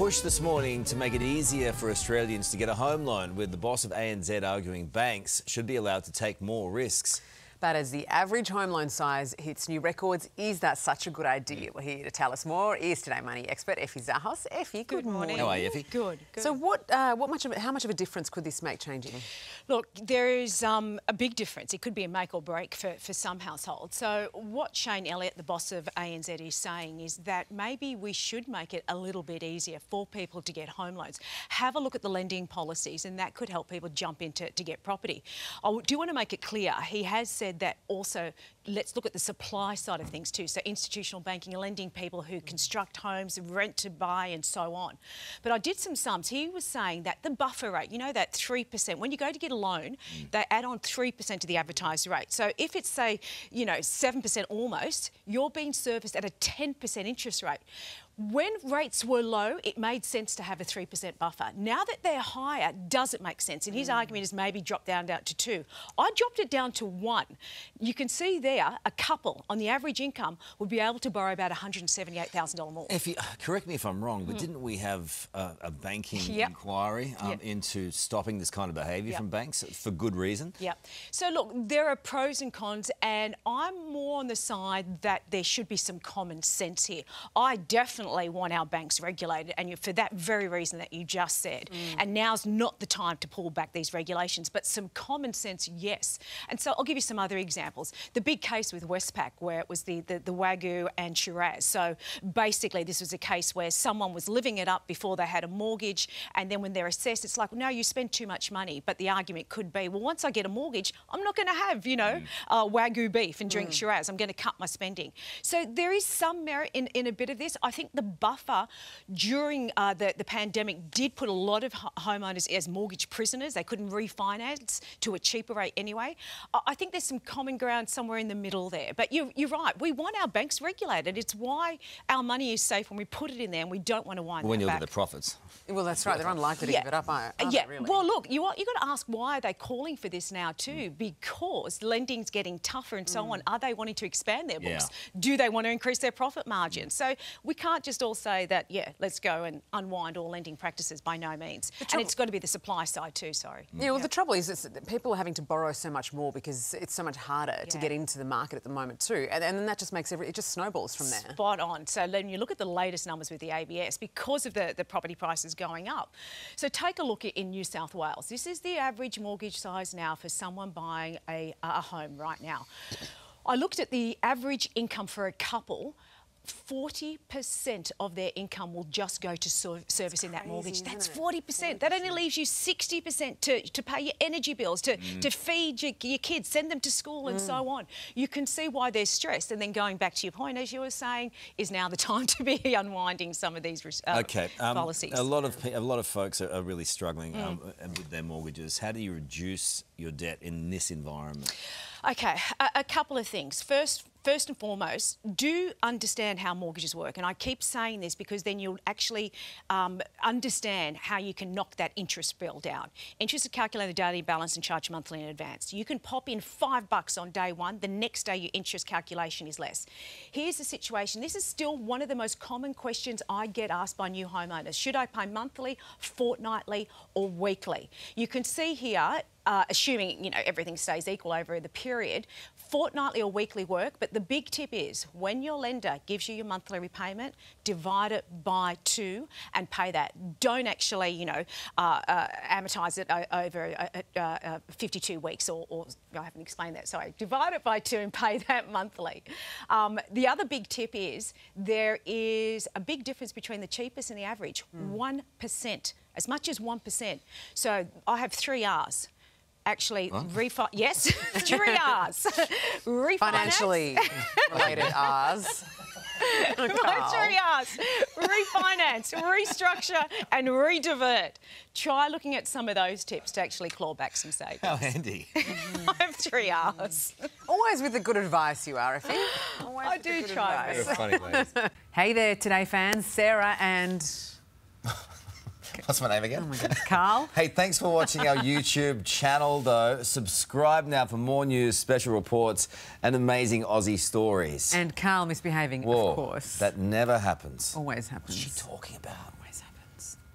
push this morning to make it easier for Australians to get a home loan, with the boss of ANZ arguing banks should be allowed to take more risks. But as the average home loan size hits new records, is that such a good idea? Well, here to tell us more is Today Money expert Effie Zahos. Effie, good morning. How are you, Effie? Good. So how much of a difference could this make changing? Look, there is a big difference. It could be a make or break for some households. So what Shane Elliott, the boss of ANZ, is saying is that maybe we should make it a little bit easier for people to get home loans. Have a look at the lending policies, and that could help people jump into to get property. I do want to make it clear, he has said that also let's look at the supply side of things too. So institutional banking, lending people who construct homes, rent to buy and so on. But I did some sums. He was saying that the buffer rate, you know, that 3%, when you go to get a loan, they add on 3% to the advertised rate. So if it's, say, you know, 7% almost, you're being serviced at a 10% interest rate. When rates were low, it made sense to have a 3% buffer. Now that they're higher, does it make sense? And his argument is maybe drop down to 2. I dropped it down to 1. You can see there a couple on the average income would be able to borrow about $178,000 more. Effie, correct me if I'm wrong, but didn't we have a banking inquiry into stopping this kind of behaviour from banks for good reason? Yeah. So look, there are pros and cons, and I'm more on the side that there should be some common sense here. I definitely want our banks regulated, and for that very reason that you just said. And now's not the time to pull back these regulations, but some common sense, yes. And so I'll give you some other examples. The big case with Westpac, where it was the Wagyu and Shiraz. So basically, this was a case where someone was living it up before they had a mortgage, and then when they're assessed, it's like, no, you spend too much money. But the argument could be, well, once I get a mortgage, I'm not going to have, you know, Wagyu beef and drink Shiraz. I'm going to cut my spending. So there is some merit in a bit of this. I think the buffer during the pandemic did put a lot of homeowners as mortgage prisoners. They couldn't refinance to a cheaper rate anyway. I think there's some common ground somewhere in the middle there. But you're right. We want our banks regulated. It's why our money is safe when we put it in there, and we don't want to wind when that you look back. at the profits. Well, that's right. They're unlikely to give it up, aren't they, really? Well, look, you've got to ask, why are they calling for this now too? Because lending's getting tougher and so on. Are they wanting to expand their books? Do they want to increase their profit margin? So we can't just all say that, let's go and unwind all lending practices, by no means. And it's got to be the supply side too, sorry. Yeah, well, the trouble is that people are having to borrow so much more because it's so much harder to get into the market at the moment too. And then that just makes it just snowballs from there. Spot on. So when you look at the latest numbers with the ABS, because of the property prices going up. So take a look in New South Wales. This is the average mortgage size now for someone buying a home right now. I looked at the average income for a couple. 40% of their income will just go to servicing that mortgage. That's 40%. That only leaves you 60% to pay your energy bills, to feed your kids, send them to school and so on. You can see why they're stressed. And then going back to your point, as you were saying, is now the time to be unwinding some of these policies. A lot of folks are really struggling with their mortgages. How do you reduce your debt in this environment? Okay, a couple of things. First and foremost, do understand how mortgages work. And I keep saying this because then you'll actually understand how you can knock that interest bill down. Interest is calculated daily balance and charged monthly in advance. You can pop in $5 on day one. The next day, your interest calculation is less. Here's the situation. This is still one of the most common questions I get asked by new homeowners. Should I pay monthly, fortnightly or weekly? You can see here, assuming, you know, everything stays equal over the period, fortnightly or weekly work. But the big tip is when your lender gives you your monthly repayment, divide it by 2 and pay that. Don't actually, you know, amortise it over 52 weeks or I haven't explained that, sorry. Divide it by 2 and pay that monthly. The other big tip is there is a big difference between the cheapest and the average, 1%, as much as 1%. So I have 3 R's. Actually, yes, 3 R's. Refinance. Financially related R's. Right, 3 R's. Refinance, restructure and redivert. Try looking at some of those tips to actually claw back some savings. How handy. I have 3 R's. Always with the good advice you are, Effie. I do try. You're funny, ladies. Hey there, Today fans. Sarah and... What's my name again? Oh my goodness, Carl. Hey, thanks for watching our YouTube channel, though. Subscribe now for more news, special reports and amazing Aussie stories. And Carl misbehaving, Whoa, of course. that never happens. Always happens. What's she talking about?